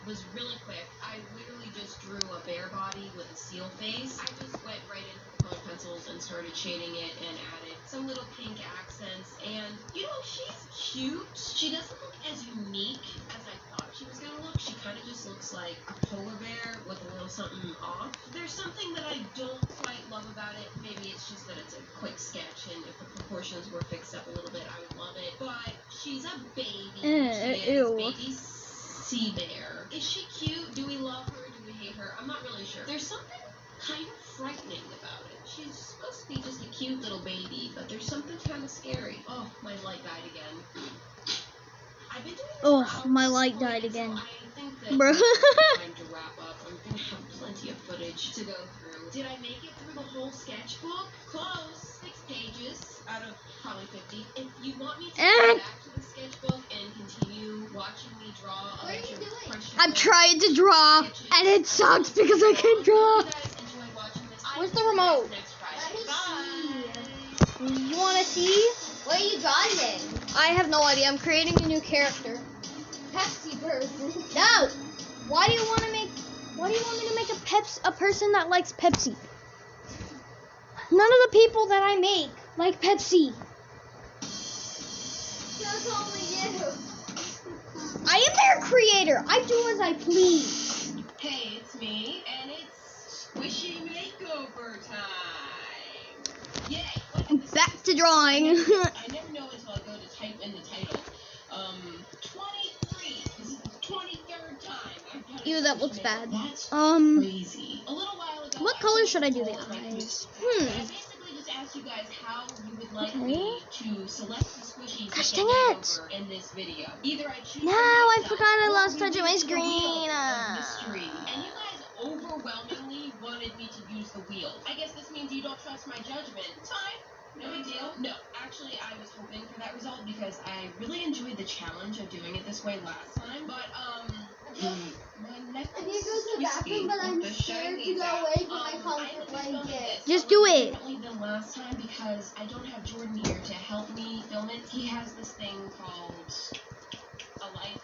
was really quick. I literally just drew a bear body with a seal face. I just went right into the colored pencils and started shading it and added some little pink accents. And, you know, she's cute. She doesn't look as unique as I thought she was gonna look. She kind of just looks like a polar bear with a little something off. There's something that I don't quite love about it. Maybe it's just that it's a quick sketch, and if the proportions were fixed up a little bit, I would love it. But she's a baby. She is baby sea bear. Is she cute? Do we love her? Do we hate her? I'm not really sure. There's something kind of frightening about it. She's supposed to be just a cute little baby, but there's something kind of scary. Oh, my light died again. I've been doing this my light died again. So I think that Bruh. it's time to wrap up. I'm gonna have plenty of footage to go through. Did I make it through the whole sketchbook? Close. 6 pages out of probably 50. If you want me to go back to the sketchbook and continue watching me draw a bunch of questionable I'm trying to draw, and it sucks because I can't draw. you guys enjoy watching this. Where's the remote? Next Friday. Let me Bye. You want to see? What are you drawing? I have no idea. I'm creating a new character. Pepsi person. No. Why do you want to make? Why do you want me to make a person that likes Pepsi? None of the people that I make like Pepsi. That's only you. I am their creator. I do as I please. Hey, it's me, and it's Squishy Makeover time. Yay! Back to drawing. I never know until I go to type in the title. 23. This is the 23rd time I've done Ew, that looks bad. That's Um, crazy. A little while ago, what I color posted should I do a the poll on my eyes? Facebook. I basically just asked you guys how you would like me to select the squishies Gosh, that dang get it. over in this video. Either I choose No, them I myself, forgot I or lost we touch of do my the screen. wheel of mystery. And you guys overwhelmingly wanted me to use the wheel. I guess this means you don't trust my judgment. It's fine. No big deal. No, actually, I was hoping for that result because I really enjoyed the challenge of doing it this way last time. But, my next I need to go to the bathroom, but I'm scared to go away from my comfort blanket. Just do it. Differently than last time because I don't have Jordan here to help me film it. He has this thing called a light.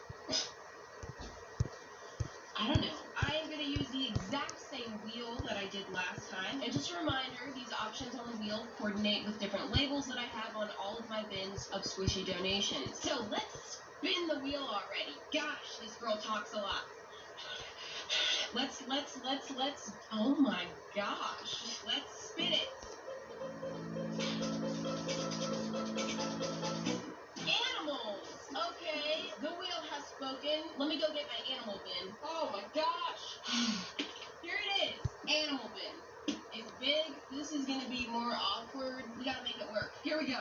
I don't know. I am going to use the exact same wheel that I did last time. And just a reminder, these options on the wheel coordinate with different labels that I have on all of my bins of squishy donations. So let's spin the wheel already. Gosh, this girl talks a lot. Let's, oh my gosh. Let's spin it. Animals! Okay, the wheel has spoken. Let me go get my animal bin. Oh my gosh! Here it is. Animal bin. It's big. This is gonna be more awkward. We gotta make it work. Here we go.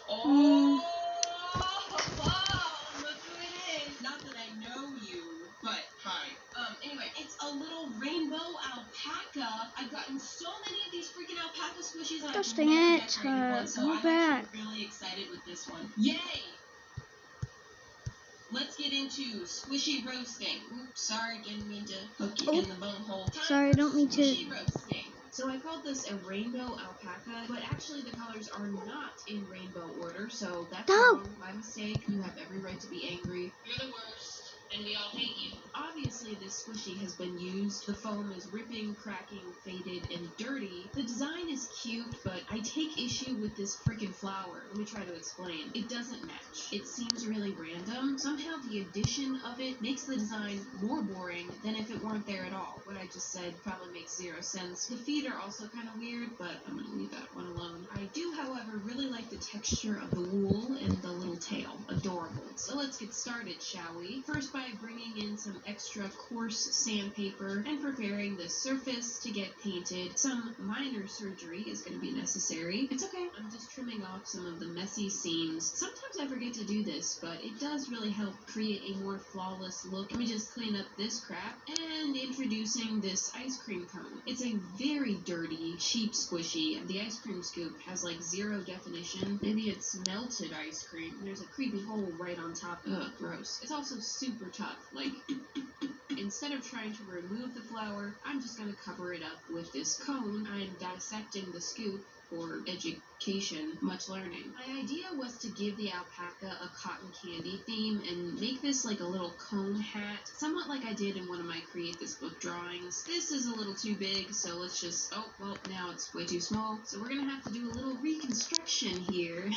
Oh, look who it is. Not that I know you, but hi. Anyway, it's a little rainbow alpaca. I've gotten so many of these freaking alpaca squishies, and Gosh I've dang never it, decorated one, so go I'm back. actually really excited with this one. Yay! Let's get into squishy roasting. Oops, sorry, didn't mean to hook you in the bone hole. Sorry, I don't mean to. Squishy roasting. So I called this a rainbow alpaca, but actually the colors are not in rainbow order, so that's No. wrong. My mistake. You have every right to be angry. You're the worst, and we all hate you. Obviously, this squishy has been used. The foam is ripping, cracking, faded, and dirty. The design is cute, but I take issue with this freaking flower. Let me try to explain. It doesn't match. It seems really random. Somehow the addition of it makes the design more boring than if it weren't there at all. What I just said probably makes zero sense. The feet are also kind of weird, but I'm going to leave that one alone. I do, however, really like the texture of the wool and the little tail. Adorable. So let's get started, shall we? First by bringing in some extra coarse sandpaper and preparing the surface to get painted. Some minor surgery is going to be necessary. It's okay. I'm just trimming off some of the messy seams. Sometimes I forget to do this, but it does really help create a more flawless look. Let me just clean up this crap and introducing this ice cream cone. It's a very dirty, cheap squishy. The ice cream scoop has like zero definition. Maybe it's melted ice cream. There's a creepy hole right on top. Ugh, gross. It's also super tough. Like, instead of trying to remove the flour, I'm just going to cover it up with this cone. I'm dissecting the scoop for education, much learning. My idea was to give the alpaca a cotton candy theme and make this like a little cone hat, somewhat like I did in one of my Create This Book drawings. This is a little too big, so let's just, oh, well, now it's way too small. So we're gonna have to do a little reconstruction here.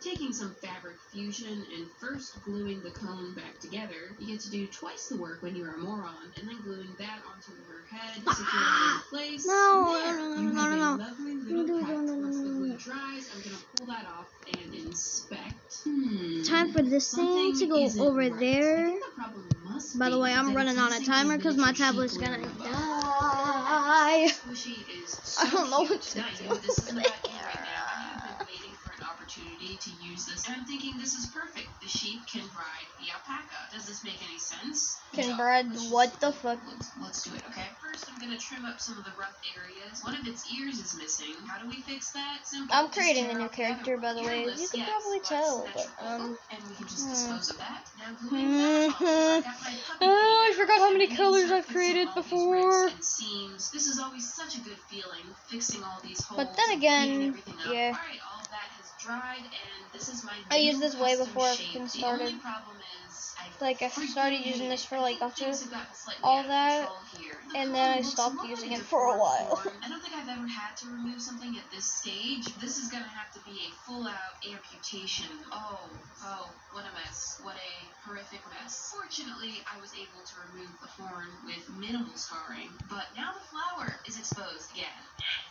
Taking some fabric fusion and first gluing the cone back together. You get to do twice the work when you're a moron, and then gluing that onto her head, secure it in place. There, you have a lovely little cut. Once the glue dries, I'm gonna pull that off and inspect. Time for this thing to go over there. By the way, I'm running on a timer because my tablet's gonna die. I don't know what to do with it. To use this, and I'm thinking this is perfect. The sheep can bride the alpaca. Does this make any sense? Can bride what the fuck? Let's do it, okay? First, I'm gonna trim up some of the rough areas. One of its ears is missing. How do we fix that? Simple. I'm creating a new character, by the way. You can probably tell, but and we can just dispose of that. Now gluing that off. I got my puppy I forgot how many colors I've created before. Seams. This is always such a good feeling, fixing all these holes. But then again, yeah. All right, all of that has dried, and this is my I used this way before I shape. even started. The only problem is Like I started using this for like after all that, and then I stopped using it for a while. I don't think I've ever had to remove something at this stage. This is gonna have to be a full-out amputation. Oh, what a mess. What a horrific mess. Fortunately, I was able to remove the horn with minimal scarring, but now the flower is exposed again.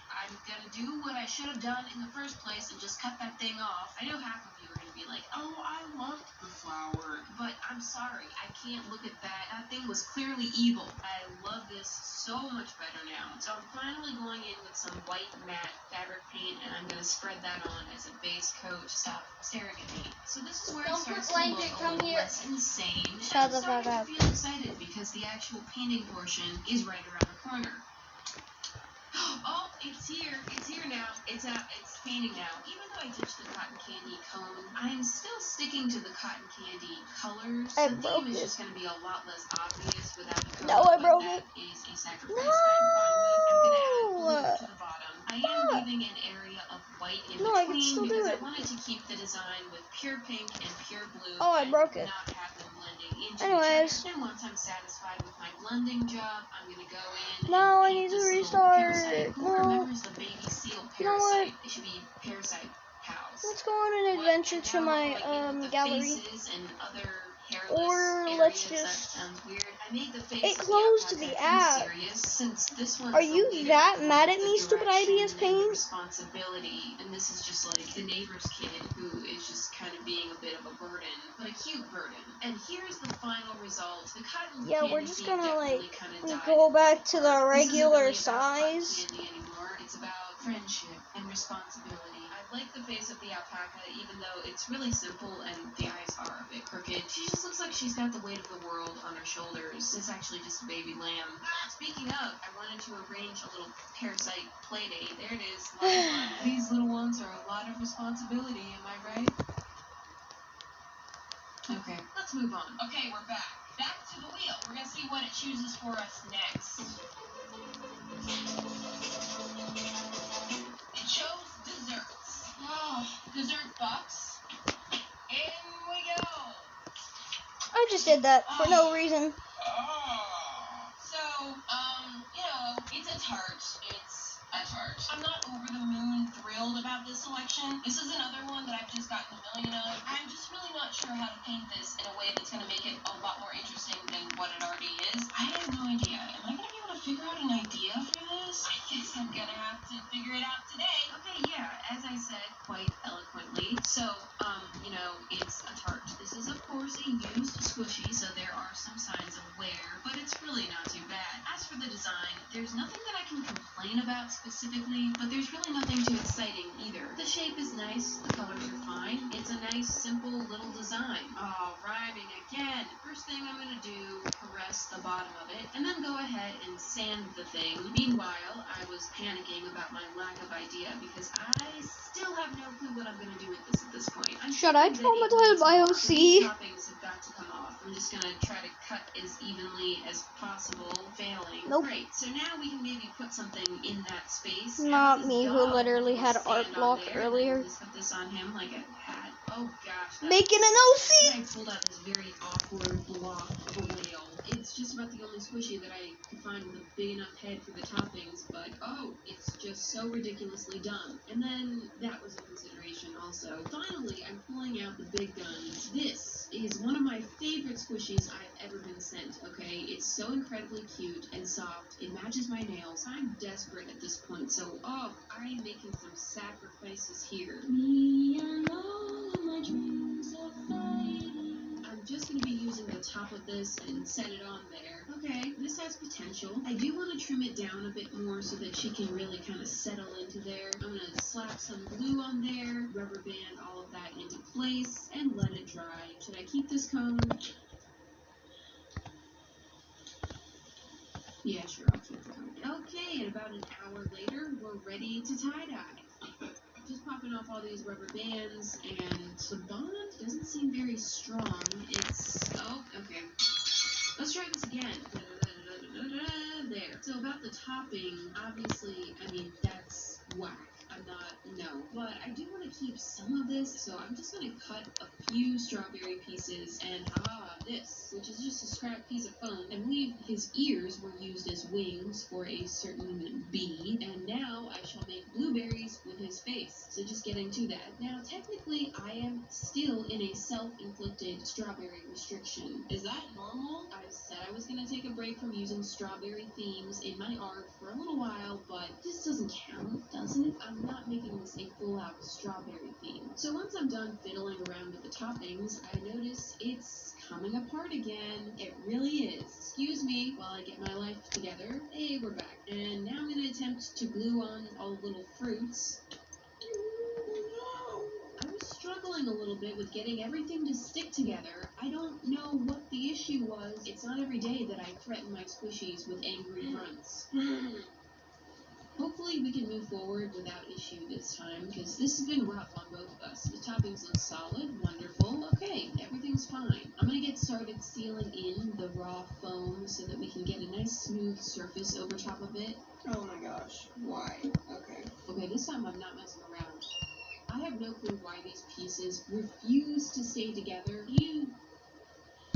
I'm gonna do what I should have done in the first place and just cut that thing off. I know half of you are gonna be like, oh, I loved the flower, but I'm sorry, I can't look at that. That thing was clearly evil. I love this so much better now. So I'm finally going in with some white matte fabric paint, and I'm gonna spread that on as a base coat. Stop staring at me. So this is where it starts to look a little less insane. Shut the fuck up. I'm starting to feel excited because the actual painting portion is right around the corner. Oh, it's here now. It's out. It's painting now. Even though I ditched the cotton candy cone, I'm still sticking to the cotton candy colors. The theme is just going to be a lot less obvious without the cone. No, I broke it. That is a sacrifice I'm fine with. I'm going to add blue to the bottom. I am leaving an area of white in between because I wanted to keep the design with pure pink and pure blue. Oh, I broke it. Not have them blending into Anyways. each other. And once I'm satisfied with my blending job, I'm going to go in. No, I need to restart. Who remembers the baby seal parasite? They should be parasite pals. Let's go on an adventure to my gallery. Or let's just. It closed the app. Are you that mad at me, stupid IBS Paint? Responsibility, and this is just like the neighbor's kid who is just kind of being a bit of a burden, but a cute burden. And here's the final result. The cotton yeah, we're just gonna like go back to the regular size. It's about friendship and responsibility. I like the face of the alpaca, even though it's really simple and the eyes are a bit crooked. She just looks like she's got the weight of the world on her shoulders. It's actually just a baby lamb. Speaking of, I wanted to arrange a little parasite play date. There it is. These little ones are a lot of responsibility, am I right? Okay, let's move on. Okay, we're back. Back to the wheel. We're gonna see what it chooses for us next. It chose desserts. Oh, dessert box. In we go. I just did that for no reason. So, you know, it's a tart. It's a tart. I'm not over the moon thrilled about this selection. This is another one that I've just gotten a million of. I'm just really not sure how to paint this in a way that's going to make it a lot more interesting than what it already is. I have no idea. Am I going to be able to figure out an idea for this? I guess I'm going to have to figure it out today. Okay, yeah, as I said quite eloquently. So, you know, it's a tart. This is, of course, a used squishy, so there are some signs of wear, but it's really not too bad. As for the design, there's nothing that I can complain about specifically, but there's really nothing too exciting either. The shape is nice, the colors are fine. It's a nice, simple little design. Oh, rhyming again. First thing I'm gonna do, caress the bottom of it, and then go ahead and sand the thing. Meanwhile, I was panicking about my lack of idea because I still have no clue what I'm gonna do with this at this point. I'm Shut I traumatized by OC? These toppings have got to come off. I'm just gonna try to cut as evenly as possible, failing. Nope. Great. So now we can maybe put something in that space. Not me, who literally had art block earlier. Just put this on him like a hat. Oh gosh. Making an OC. I pulled out this very awkward block of a whale. It's just about the only squishy that I could find with a big enough head for the toppings, but oh, it's just so ridiculously dumb. And then that was a consideration also. Finally, I'm pulling out the big guns. This is one of my favorite squishies I've ever been sent, okay? It's so incredibly cute and soft. It matches my nails. I'm desperate at this point, so oh, I am making some sacrifices here. Me and all of my dreams are fading. I'm just going to be using the top of this and set it on there. Okay, this has potential. I do want to trim it down a bit more so that she can really kind of settle into there. I'm going to slap some glue on there, rubber band all of that into place, and let it dry. Should I keep this cone? Yeah, sure, I'll keep the cone. Okay, and about an hour later, we're ready to tie-dye. Just popping off all these rubber bands, and the bond doesn't seem very strong. It's, oh, okay. Let's try this again. There. So about the topping, obviously, I mean, that's whack. I'm not, no. But I do want to keep some of this, so I'm just going to cut a few strawberry pieces and this, which is just a scrap piece of foam. I believe his ears were used as wings for a certain bee, and now I shall make blueberries with his face. So just getting to that. Now, technically, I am still in a self-inflicted strawberry restriction. Is that normal? I said I was going to take a break from using strawberry themes in my art for a little while, but this doesn't count, does it? I'm not making this a full-out strawberry theme. So once I'm done fiddling around with the toppings, I notice it's coming apart again. It really is. Excuse me while I get my life together. Hey, we're back. And now I'm going to attempt to glue on all the little fruits. I was struggling a little bit with getting everything to stick together. I don't know what the issue was. It's not every day that I threaten my squishies with angry grunts. Hopefully we can move forward without issue this time, because this has been rough on both of us. The toppings look solid, wonderful. Okay, everything's fine. I'm going to get started sealing in the raw foam so that we can get a nice smooth surface over top of it. Oh my gosh, why? Okay, this time I'm not messing around. I have no clue why these pieces refuse to stay together.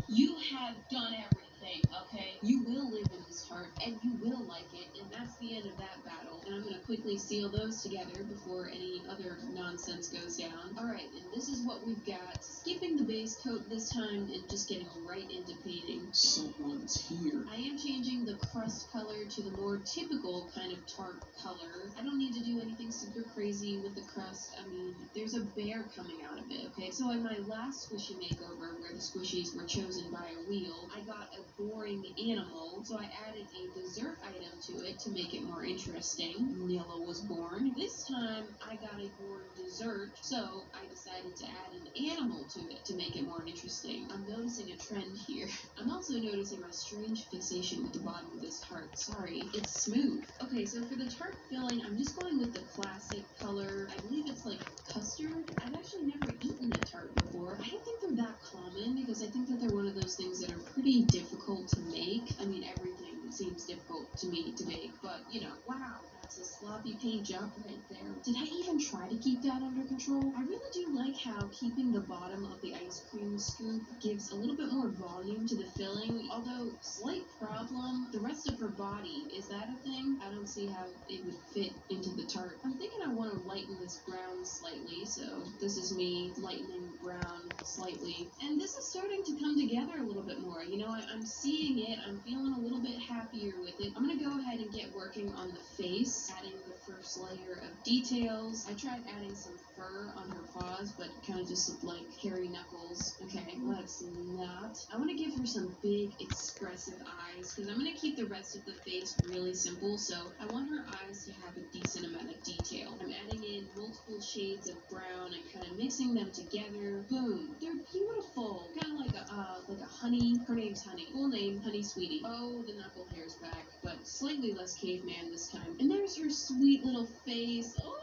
You have done everything, okay? You will live in this heart, and you will like it, and that's the end of that battle. And I'm going to quickly seal those together before any other nonsense goes down. Alright, and this is what we've got. Skipping the base coat this time and just getting right into painting. Someone's here. I am changing the crust color to the more typical kind of tart color. I don't need to do anything super crazy with the crust. I mean, there's a bear coming out of it, okay? So in my last squishy makeover, where the squishies were chosen by a wheel, I got a boring animal, so I added a dessert item to it to make it more interesting. Nilla was born. This time, I got a born dessert, so I decided to add an animal to it to make it more interesting. I'm noticing a trend here. I'm also noticing a strange fixation with the bottom of this tart. Sorry, it's smooth. Okay, so for the tart filling, I'm just going with the classic color. I believe it's like custard. I've actually never eaten a tart before. I don't think they're that common because I think that they're one of those things that are pretty difficult to make. I mean, everything seems difficult to me to bake, but you know, wow, that's a sloppy paint job right there. Did I even try to keep that under control? I really do like how keeping the bottom of the ice cream scoop gives a little bit more volume to the filling, although slight problem, the rest of her body, is that a thing? I don't see how it would fit into the tart. I'm thinking I want to lighten this brown slightly, so this is me lightening brown slightly, and this is starting to come together a little bit more. You know, I'm seeing it, I'm feeling a little bit happier with it. I'm gonna go ahead and get working on the face, adding the first layer of details. I tried adding some fur on her paws, but it kind of just looked like hairy knuckles. Okay, let's not. I want to give her some big expressive eyes, because I'm going to keep the rest of the face really simple, so I want her eyes to have a decent amount of detail. I'm adding in multiple shades of brown and kind of mixing them together. Boom. They're beautiful. Kind of like a honey. Her name's Honey. Full name, Honey Sweetie. Oh, the knuckle hair's back, but slightly less caveman this time. And there's her sweet little face. Oh,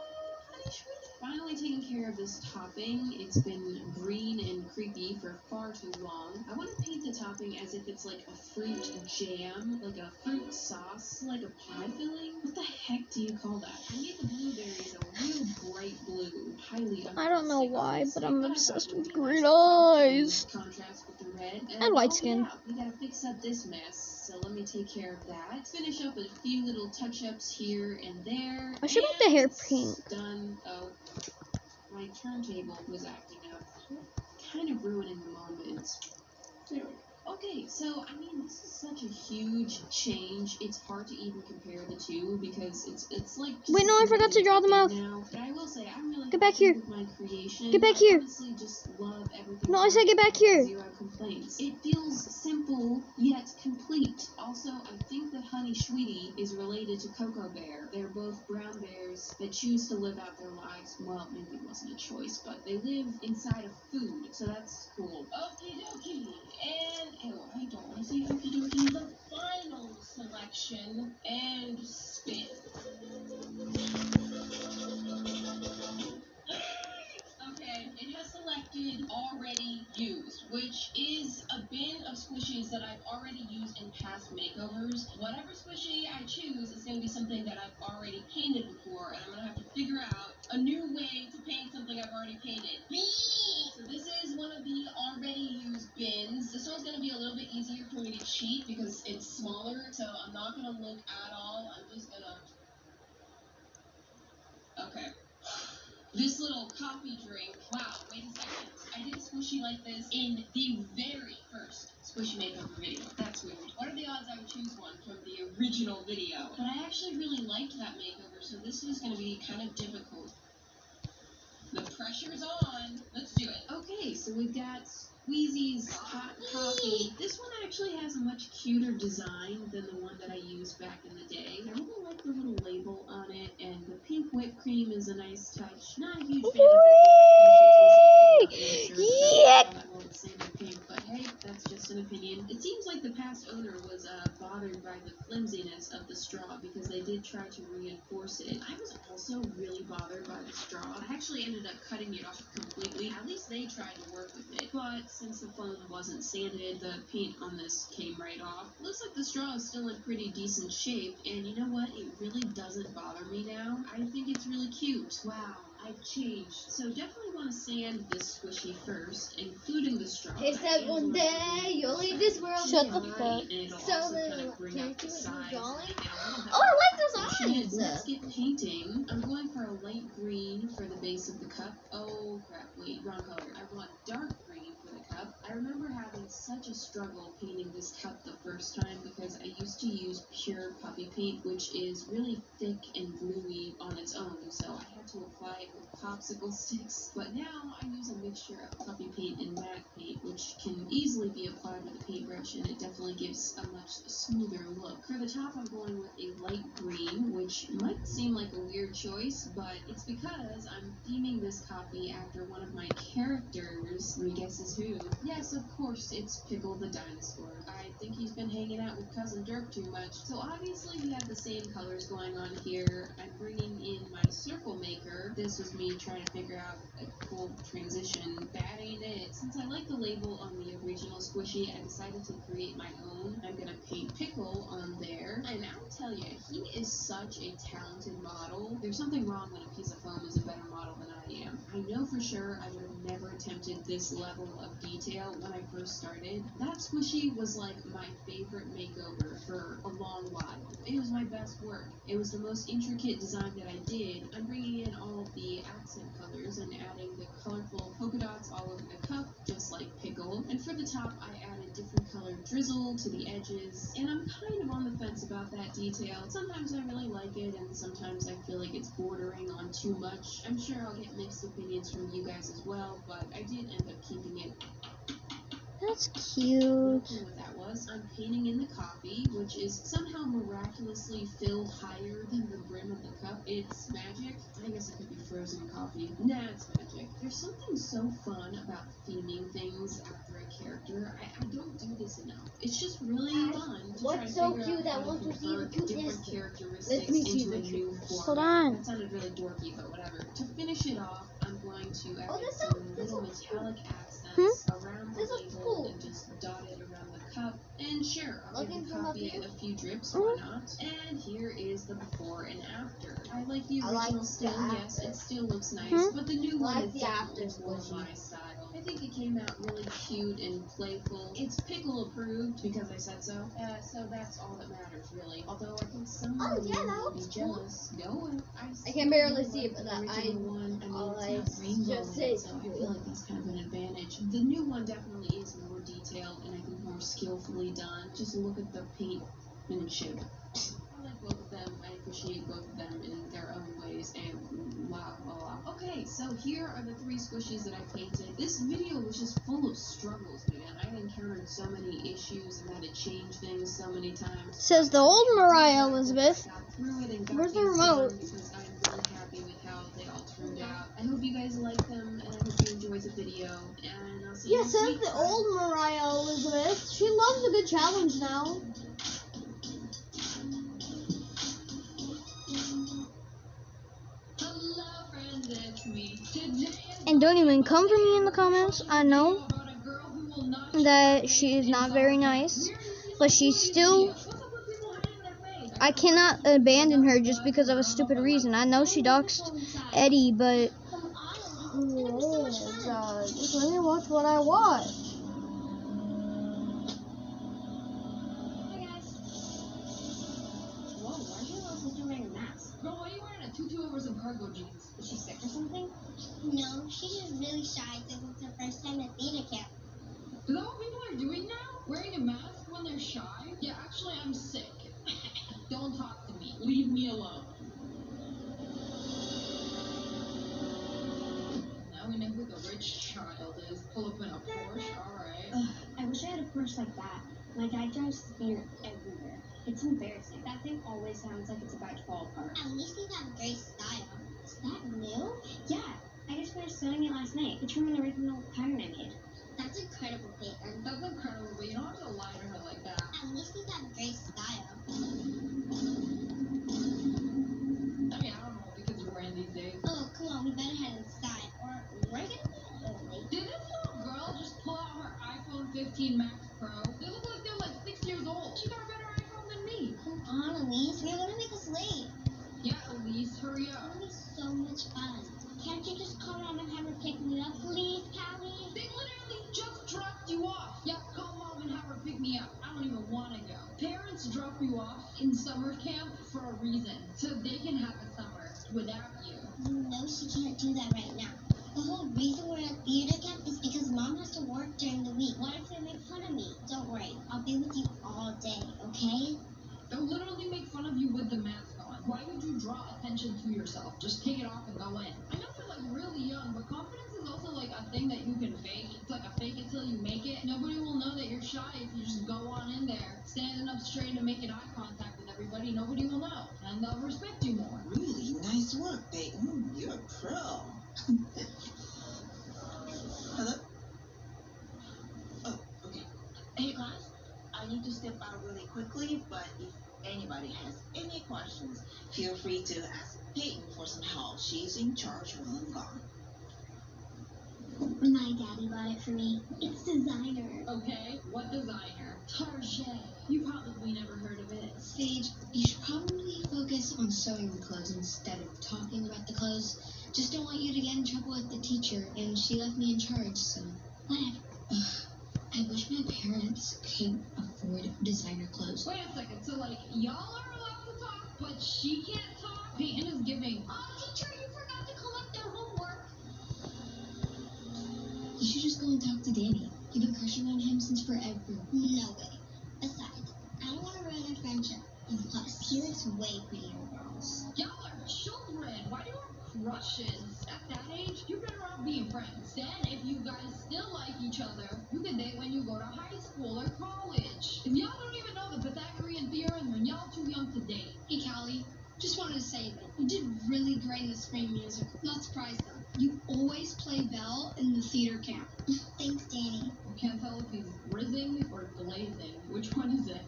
Honey Sweetie. finally taking care of this topping. It's been green and creepy for far too long. I want to paint the topping as if it's like a fruit jam, like a fruit sauce, like a pie filling. What the heck do you call that? I made the blueberries a real bright blue, highly. I don't know why, but I'm obsessed with green eyes. Contrast with the red and white skin. Yeah, we gotta fix up this mess, so let me take care of that. Finish up a few little touch-ups here and there. I should make the hair pink. Done. Oh, my turntable was acting up, kind of ruining the moment. There we go. Okay, so I mean, this is such a huge change. It's hard to even compare the two because it's like. Wait, no, I forgot to draw the mouth. Now, but I will say, I'm really get back here. With my creation. Get back here. I honestly just love everything. No, I said get back here. Zero complaints. It feels simple yet complete. Also, I think that Honey Sweetie is related to Cocoa Bear. They're both brown bears that choose to live out their lives. Well, maybe it wasn't a choice, but they live inside of food, so that's cool. Okie dokie. And I don't want to say okie dokie. The final selection and spin. Okay, it has selected already used, which is a bin of squishies that I've already used in past makeovers. Whatever squishy I choose is going to be something that I've already painted before, and I'm going to have to figure out a new way to paint something I've already painted. So this is one of the already used bins. This one's going to be a little bit easier for me to cheat because it's smaller, so I'm not going to look at all. I'm just going to... Okay. This little coffee drink. Wow, wait a second. I did a squishy like this in the very first squishy makeover video. That's weird. What are the odds I would choose one from the original video? But I actually really liked that makeover, so this is going to be kind of difficult. The pressure's on. Let's do it. Okay, so we've got Squeezy's hot coffee. This one actually has a much cuter design than the one that I used back in the day. I really like the little label on it, and the pink whipped cream is a nice touch. Not a huge fan of the pink, but hey, that's just an opinion. It seems like the past owner was bothered by the flimsiness of the straw because they did try to reinforce it. I was also really bothered by the straw. I actually ended up cutting it off completely. At least they tried to work with it. But since the foam wasn't sanded, the paint on this came right off. Looks like the straw is still in pretty decent shape, and you know what? It really doesn't bother me now. I think it's really cute. Wow, I've changed. So definitely want to sand this squishy first, including the straw. They said one day you'll leave this world. Shut the fuck. So then, can I do some drawing? Oh, I like those eyes. Let's get painting. I'm going for a light green for the base of the cup. Oh crap, wait, wrong color. I want dark green for the cup. I remember having such a struggle painting this cup the first time because I used to use pure puppy paint, which is really thick and gluey on its own, so I had to apply it with popsicle sticks. But now I use a mixture of puppy paint and matte paint, which can easily be applied with a paintbrush, and it definitely gives a much smoother look. For the top, I'm going with a light green, which might seem like a weird choice, but it's because I'm theming this coffee after one of my characters. Let me guess is who? Yes, of course, it's Pickle the dinosaur. I think he's been hanging out with Cousin Dirk too much. So obviously we have the same colors going on here. I'm bringing in my circle maker. This was me trying to figure out a cool transition. That ain't it. Since I like the label on the original squishy, I decided to create my own. I'm gonna paint Pickle on there. And I'll tell you, he is such a talented model. There's something wrong when a piece of foam is a better model than I am. I know for sure I would have never attempted this level of detail when I first started. That squishy was like my favorite makeover for a long while. It was my best work. It was the most intricate design that I did. I'm bringing in all of the accent colors and adding the colorful polka dots all over the cup, just like Pickle. And for the top, I added different colored drizzle to the edges, and I'm kind of on the fence about that detail. Sometimes I really like it, and sometimes I feel like it's bordering on too much. I'm sure I'll get mixed opinions from you guys as well, but I did end up keeping it. That's cute. What that was. I'm painting in the coffee, which is somehow miraculously filled higher than the brim of the cup. It's magic. I guess it could be frozen coffee. Nah, it's magic. There's something so fun about theming things after a character. I don't do this enough. It's just really fun to what's try so to cute figure out that how to wants to see the convert cuteness? different characteristics Let me see into a the new cuteness. Hold format. on. That sounded really dorky, but whatever. To finish it off, I'm going to add Oh, some this little looks metallic accents around the This looks label cool. and just dot it around the cup. And sure, I'll Looking give the from up copy here? a few drips, why not? And here is the before and after. I like the I like original the still, yes, after. it still looks nice, Hmm? but the new I one like is the after definitely more squishy. my style. I think it came out really cute and playful. It's pickle approved because I said so. So that's all that matters, really. Although I think some Oh, of yeah, you that may be looks cool. jealous. Go with. I can barely still see it, like but the original one. I mean, it's not rainbow just in say it, so I feel like that's kind of an advantage. The new one definitely is more detailed and I think more skillfully done. Just look at the paintmanship. I like both of them. I appreciate both of them in their own ways, and wow. Okay, so here are the 3 squishies that I painted. This video was just full of struggles, man. I encountered so many issues and had to change things so many times. Says the old Mariah Elizabeth. I got through it and got Where's the these remote? done because I'm really happy with how they all turned out. I hope you guys like them, and I hope you enjoyed the video. And I'll see you Yeah, next says week. the Bye. old Mariah Elizabeth. She loves a good challenge now. Hello, friends, it's me. Today is And don't even come for me in the comments. I know about a girl who will not that she is not very nice, but she's still. I cannot abandon her just because of a stupid reason. I know she doxed Eddie, but Just let me watch what I watch. Whoa, why are you not supposed to wear a mask? Girl, why are you wearing a tutu over some cargo jeans? Is she sick or something? No, she's just really shy since it's her first time at theater camp. Is that what people are doing now? Wearing a mask when they're shy? Yeah, actually, I'm sick. Don't talk to me. Leave me alone. Now we know who the rich child is. Pull up in a Porsche, alright. I wish I had a Porsche like that. My dad drives Sphere everywhere. It's embarrassing. That thing always sounds like it's about to fall apart. At least you have great style. Is that new? Yeah, I just finished sewing it last night. It's from an original pattern I made. That's incredible, Peyton. That's incredible, but you don't have to lie to her like that. At least you have great style. I mean, I don't know what the kids are wearing these days. Oh, come on, we better head inside, or we're gonna be early. Did this little girl just pull out her iPhone 15 Max Pro? They look like they're like 6 years old. She got a better iPhone than me. Come on, Elise, you're gonna make us late. Yeah, Elise, hurry up. It'll be so much fun. Can't you just call Mom and have her pick me up, please, Callie? They literally just dropped you off. Yeah, call Mom and have her pick me up. I don't even want to go. Parents drop you off in summer camp for a reason, so they can have a summer without you. You know she can't do that right now. The whole reason we're at theater camp is because Mom has to work during the week. What if they make fun of me? Don't worry, I'll be with you all day, okay? They'll literally make fun of you with the mask on. Why would you draw attention to yourself? Just take it off and go in. I know you're like really young, but confidence is also like a thing that you can fake. It's like a fake it till you make it. Nobody will know that you're shy if you just go on in there, standing up straight and making eye contact with everybody. Nobody will know, and they'll respect you more. Really nice work, Peyton. You're a pro. Hello? Oh, okay. Hey, class. I need to step out really quickly, but if anybody has any questions, feel free to ask Peyton for some help. She's in charge when I'm gone. My daddy bought it for me. It's designer. Okay, what designer? Target. You probably never heard of it. Sage, you should probably focus on sewing the clothes instead of talking about the clothes. Just don't want you to get in trouble with the teacher, and she left me in charge, so Whatever. I wish my parents could afford designer clothes. Wait a second. So like y'all are allowed to talk, but she can't talk. Peyton is giving. Oh, teacher, you forgot to collect their homework. You should just go and talk to Danny. You've been crushing on him since forever. No way. Besides, I don't want to ruin our friendship. And plus, he likes way prettier girls. Y'all are children. Why do you have crushes? At that age, you're better off being friends. Then, if you guys still like each other, you can date when you go to high school or college. If y'all don't even know the Pythagorean theorem, then y'all too young to date. Hey, Callie. Just wanted to say that you did really great in the spring musical. Not surprised, though. You always play Belle in the theater camp. Thanks, Danny. I can't tell if he's rizzing or glazing. Which one is it?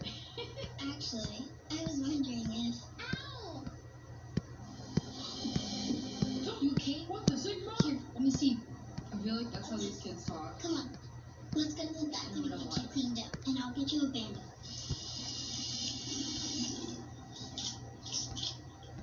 Actually, I was wondering if... Ow! You okay? What the Sigma? Here, let me see. I feel like that's how these kids talk. Come on. Let's go to the bathroom and get you cleaned up, and I'll get you a bandit.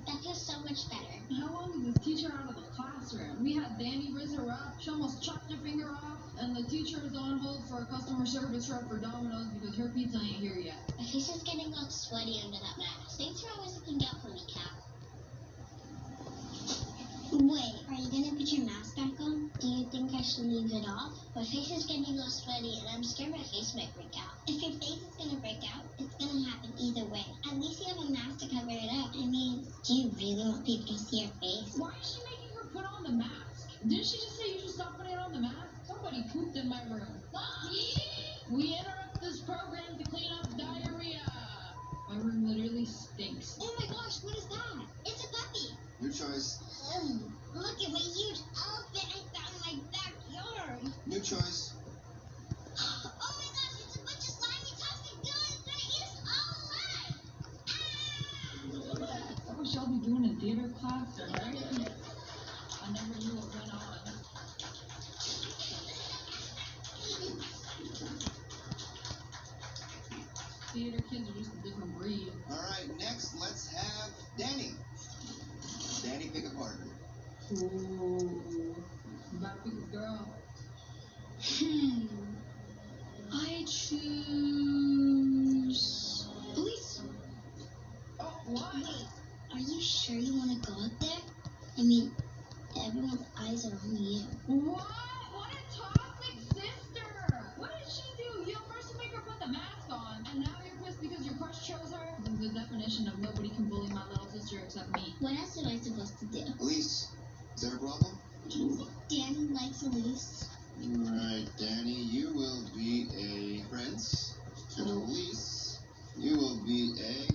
That feels so much better. How long was this teacher out of the classroom? We had Danny rizz her up. She almost chopped her finger off. And the teacher is on hold for a customer service rep for Domino's because her pizza ain't here yet. My face is getting all sweaty under that mask. Thanks for always looking out for me, Cap. Wait, are you gonna put your mask back on? Do you think I should leave it off? My face is getting all sweaty and I'm scared my face might break out. If your face is gonna break out, it's gonna happen either way. At least you have a mask to cover it up. I mean, do you really want people to see your face? Why is she making her put on the mask? Didn't she just say you should stop putting on the mask? Somebody pooped in my room. We interrupt this program to clean up diarrhea. My room literally stinks. Oh my gosh, what is that? It's a puppy. New choice. Look at my huge elephant I found in my backyard. New choice. Oh my gosh, it's a bunch of slimy, toxic goo and it's gonna eat us all alive. Ah! Is that what y'all be doing in theater class, right? I never knew what went on. Theater kids are just a different breed. All right, next let's have Danny. Danny, pick a partner. Ooh. About to pick a girl. I choose Elise. Oh, what? Wait, are you sure you want to go up there? I mean, everyone's eyes are on you. What? What a toxic sister! What did she do? You first make her put the mask on, and now you're pissed because your crush chose her? This is the definition of nobody can bully my little sister except me. What else am I supposed to do? Elise, is there a problem? Do you think Danny likes Elise? All right, Danny, you will be a prince, and Elise, you will be a.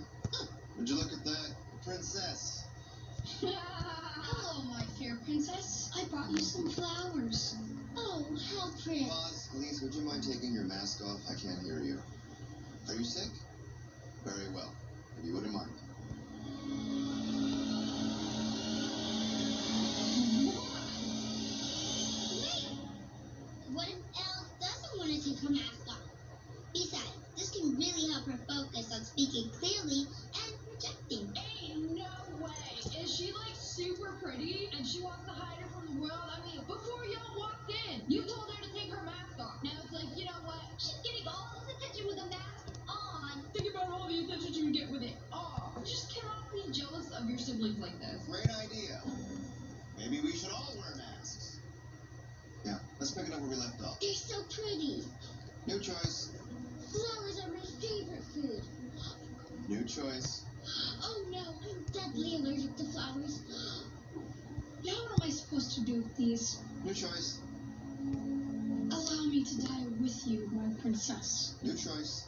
Would you look at that? A princess. Hello, my fair princess. I brought you some flowers. Oh, how pretty. Pause, Elise. Would you mind taking your mask off? I can't hear you. Are you sick? Very well. If you wouldn't mind. What if Elle doesn't want to take her mask off? Besides, this can really help her focus on speaking clearly and projecting. Ain't no way. Is she like super pretty and she wants to hide her from the world? I mean, before y'all walked in, you told her to take her mask off. Now it's like, you know what? She's getting all this attention with a mask on. Think about all the attention you can get with it off. You just cannot be jealous of your siblings like this. Great idea. Maybe we should all wear masks. Yeah, let's pick it up where we left off. They're so pretty. New choice. Flowers are my favorite food. New choice. Oh no, I'm deadly allergic to flowers. Now what am I supposed to do with these? New choice. Allow me to die with you, my princess. New choice.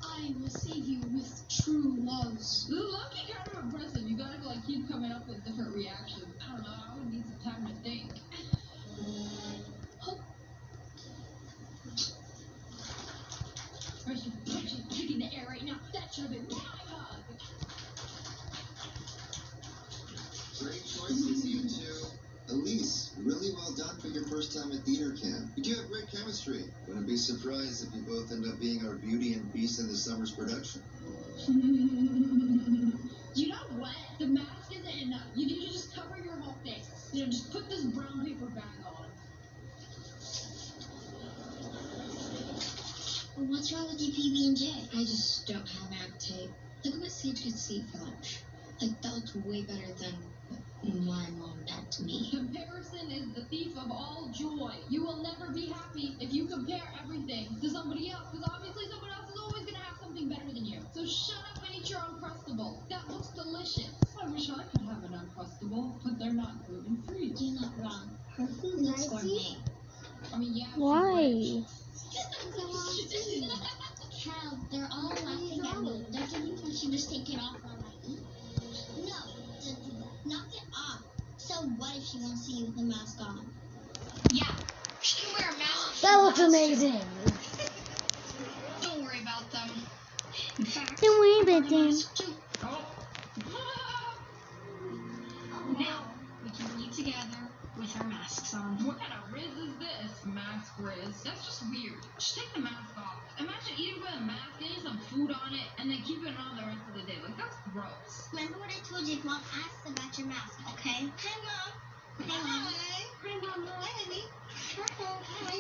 I will save you with true loves. This is lucky kind of impressive. You gotta like keep coming up with different reactions. I don't know. I would need some time to think. Where's your punching kick in the air right now? That should have been my hug. Great choices, you two. Elise, really well done for your first time at theater camp. You do have great chemistry. Wouldn't be surprised if you both end up being our Beauty and Beast in the summer's production. You know what? The mask isn't enough. You need to just cover your whole face. You know, just put this brown paper bag on. Well, what's wrong with your PB&J? I just don't have appetite. Look at what Sage gets to eat for lunch. Like, that looks way better than my mom got to me. Comparison is the thief of all joy. You will never be happy if you compare everything to somebody else, because obviously someone else is always going to have something better than you. So shut up and eat your Uncrustable. That looks delicious. I wish I could have an Uncrustable, but they're not gluten-free. You're not wrong. Her food looks gourmet. I mean, yeah. Why? Cal, they're all laughing at me. Don't you think I should just take it off while I eat? No, knock it off. So what if she won't see you with the mask on? Yeah, she can wear a mask. That looks amazing. Don't worry about them. In fact, Don't worry I about brought a them. mask too. Now we can read together with our masks on. What kind of riz is this? Mask riz? That's just weird. Just take the mask off. Imagine eating with a mask, getting some food on it, and then keeping it on the rest of the day. Like, that's gross. Remember what I told you if Mom asks about your mask, okay? Hi, Mom. Hi, Mom. Hi, Mom. Hi, honey. Hi.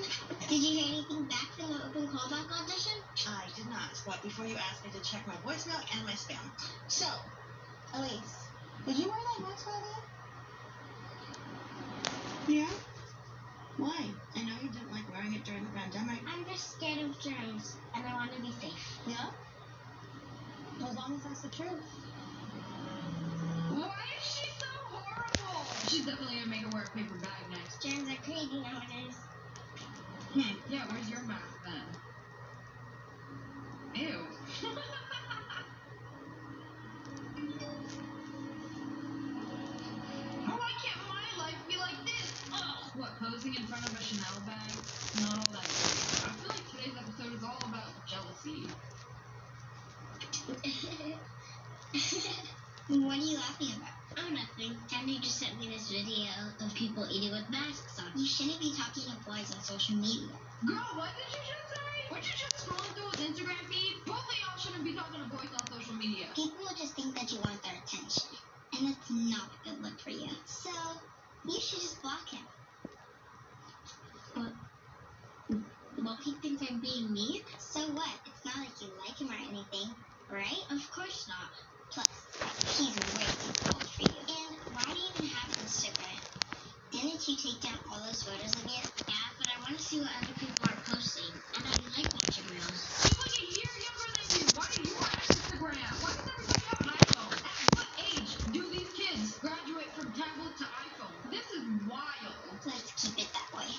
Did you hear anything back from the open callback audition? I did not, but before you asked me to check my voicemail and my spam. So, Elise, did you wear that mask all day? Yeah? Why? I know you didn't like wearing it during the pandemic. I'm just scared of germs, and I want to be safe. Yeah? Well, as long as that's the truth. Why is she so horrible? She's definitely gonna make her wear a paper bag next. Germs are crazy nowadays. Yeah, where's your mask then? Ew. Why can't my life be like this? Ugh. What, posing in front of a Chanel bag? Not all that great. I feel like today's episode is all about jealousy. What are you laughing about? Oh, nothing. Sandy just sent me this video of people eating with masks on. You shouldn't be talking to boys on social media. Girl, what did you just say? What you just scrolling through his Instagram feed? Both of y'all shouldn't be talking to boys on social media. People will just think that you want their attention. And it's not a good look for you. So, you should just block him. Well, he thinks I'm being mean? So what? It's not like you like him or anything, right? Of course not. Plus, he's way too old for you. And why do you even have Instagram? Didn't you take down all those photos of you? Yeah, but I want to see what other people are posting. And I like watching reels. She's like a year younger than you. Why do you have Instagram? Why does everybody have an iPhone? At what age do these kids graduate from tablet to iPhone? This is wild. Let's keep it that way.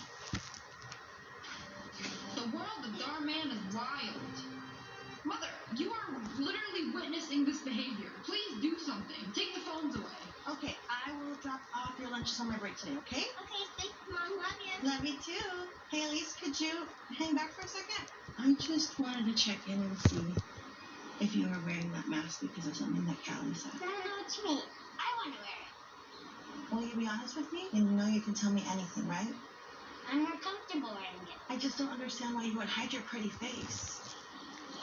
The world of Dar Man is wild. Mother, you are literally witnessing this behavior. Please do something. Take the phones away. Okay, I will drop off your lunches on my break today, okay? Okay, thanks, Mom. Love you. Love you too. Hey, Elise, could you hang back for a second? I just wanted to check in and see if you were wearing that mask because of something that Callie said. I don't know what you mean. I want to wear it. Will you be honest with me? And you know you can tell me anything, right? I'm more comfortable wearing it. I just don't understand why you would hide your pretty face.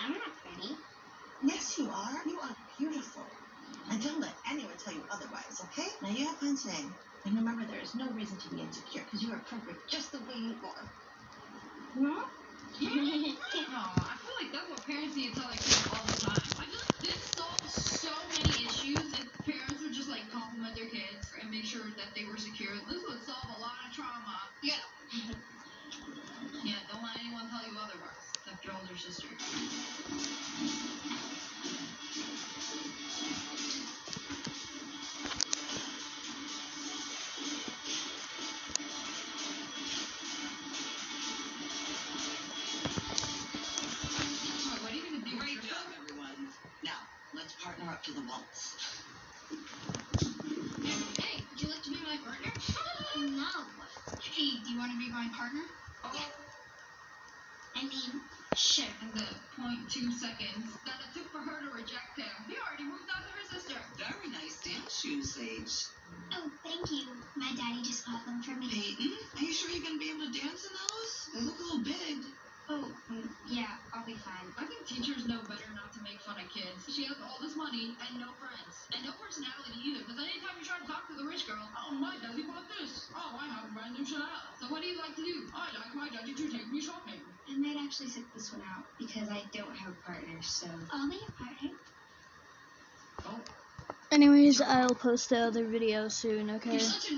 I'm not pretty. Yes, you are. You are beautiful. And don't let anyone tell you otherwise, okay? Now you have fun today. And remember, there is no reason to be insecure because you are perfect just the way you are. No? No, I feel like that's what parents need to tell their kids all the time. I feel like this solves so many issues if parents would just like compliment their kids and make sure that they were secure. This would solve a lot of trauma. Yeah. Yeah, don't let anyone tell you otherwise, except your older sister. What are you gonna do? Great job, everyone. Now, let's partner up to the waltz. Hey, would you like to be my partner? No. Hey, do you want to be my partner? Oh. I mean, sure. In the 0.2 seconds that it took for her to reject him, he already moved on to her sister. Very nice dance shoes, Sage. Oh, thank you. My daddy just bought them for me. Peyton, are you sure you're going to be able to dance in those? They look a little big. Oh, yeah, I'll be fine. I think teachers know better not to make fun of kids. She has all this money and no friends. And no personality either, because anytime you try to talk to the rich girl, oh, my daddy bought this. Oh, I have a brand new Chanel. So what do you like to do? I like my daddy to take me shopping. I might actually sit this one out because I don't have a partner, so. I'll be your partner. Oh. Anyways, I'll post the other video soon, okay? You're such a